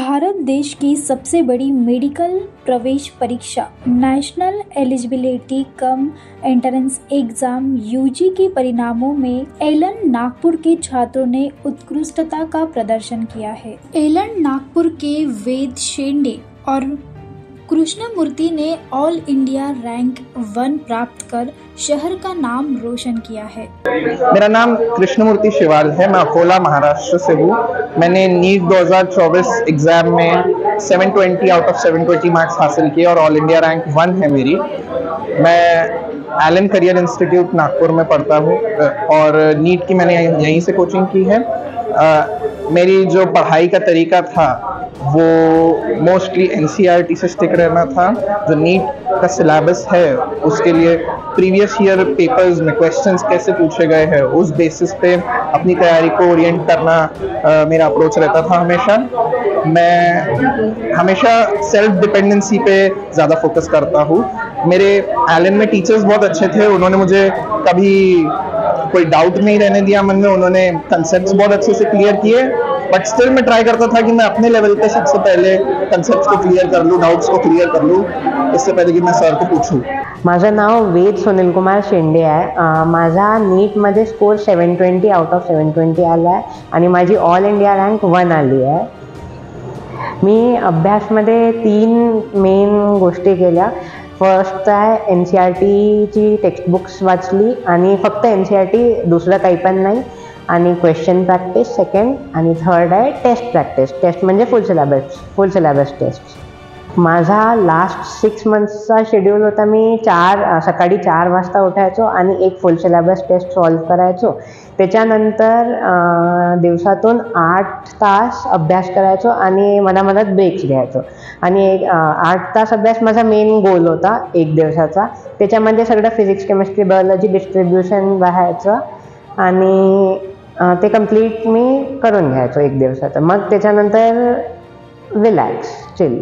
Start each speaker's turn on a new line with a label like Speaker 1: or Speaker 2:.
Speaker 1: भारत देश की सबसे बड़ी मेडिकल प्रवेश परीक्षा national eligibility cum entrance exam UG के परिणामों में एलन नागपुर के छात्रों ने उत्कृष्टता का प्रदर्शन किया है। एलन नागपुर के वेद शेंडे और कृष्णमूर्ति ने ऑल इंडिया रैंक 1 प्राप्त कर शहर का नाम रोशन किया है।
Speaker 2: मेरा नाम कृष्णमूर्ति शिवाल है। मैं अकोला महाराष्ट्र से हूँ। मैंने नीट 2024 एग्जाम में 720 आउट ऑफ 720 मार्क्स हासिल किए और ऑल इंडिया रैंक 1 है मेरी। मैं एलन करियर इंस्टीट्यूट नागपुर में पढ़ता हूँ और नीट की मैंने यहीं से कोचिंग की है। मेरी जो पढ़ाई का तरीका था वो मोस्टली एनसीईआरटी से स्टिक रहना था। जो नीट का सिलेबस है उसके लिए प्रीवियस ईयर पेपर्स में क्वेश्चंस कैसे पूछे गए हैं उस बेसिस पे अपनी तैयारी को ओरिएंट करना मेरा अप्रोच रहता था। मैं हमेशा सेल्फ डिपेंडेंसी पे ज़्यादा फोकस करता हूँ। मेरे एलन में टीचर्स बहुत अच्छे थे। उन्होंने मुझे कभी कोई डाउट नहीं रहने दिया मन में। उन्होंने कंसेप्ट्स बहुत अच्छे से क्लियर किए, बट स्टिल मैं ट्राई करता था कि मैं अपने लेवल पे सबसे पहले कंसेप्ट्स को क्लियर कर लूँ, डाउट्स को क्लियर कर लूँ, इससे पहले कि मैं सर को पूछूँ।
Speaker 3: माझं नाव वेद सुनील कुमार शेंडे आहे। माझा नीटमध्ये स्कोर 720 आउट ऑफ 720 आला आहे आणि माझी ऑल इंडिया रँक 1 आली आहे। मी अभ्यासमध्ये 3 मेन गोष्टी केल्या। फर्स्ट आहे NCERTची टेक्स्टबुक्स वाचली आणि फक्त NCERT, दुसरं काही पण नाही, आणि क्वेश्चन प्रॅक्टिस सेकंड, आणि थर्ड आहे टेस्ट प्रॅक्टिस। टेस्ट म्हणजे फुल सिलेबस टेस्ट। माझा लास्ट 6 मंथ्सचा शेड्यूल होता। मी सकाळी 4 वाजता उठायचो आणि एक फुल सिलेबस टेस्ट सॉल्व करायचो। त्याच्यानंतर दिवसातून 8 तास अभ्यास करायचो आणि मधात ब्रेक्स घ्यायचो। आणि 8 तास अभ्यास माझा मेन गोल होता 1 दिवसाचा। त्याच्यामध्ये सगळं फिजिक्स, केमिस्ट्री, बायोलॉजी, डिस्ट्रीब्युशन राहायचं आणि ते कंप्लीट मी करून घ्यायचो 1 दिवसाचं। मग त्याच्यानंतर रिलॅक्स, चिल।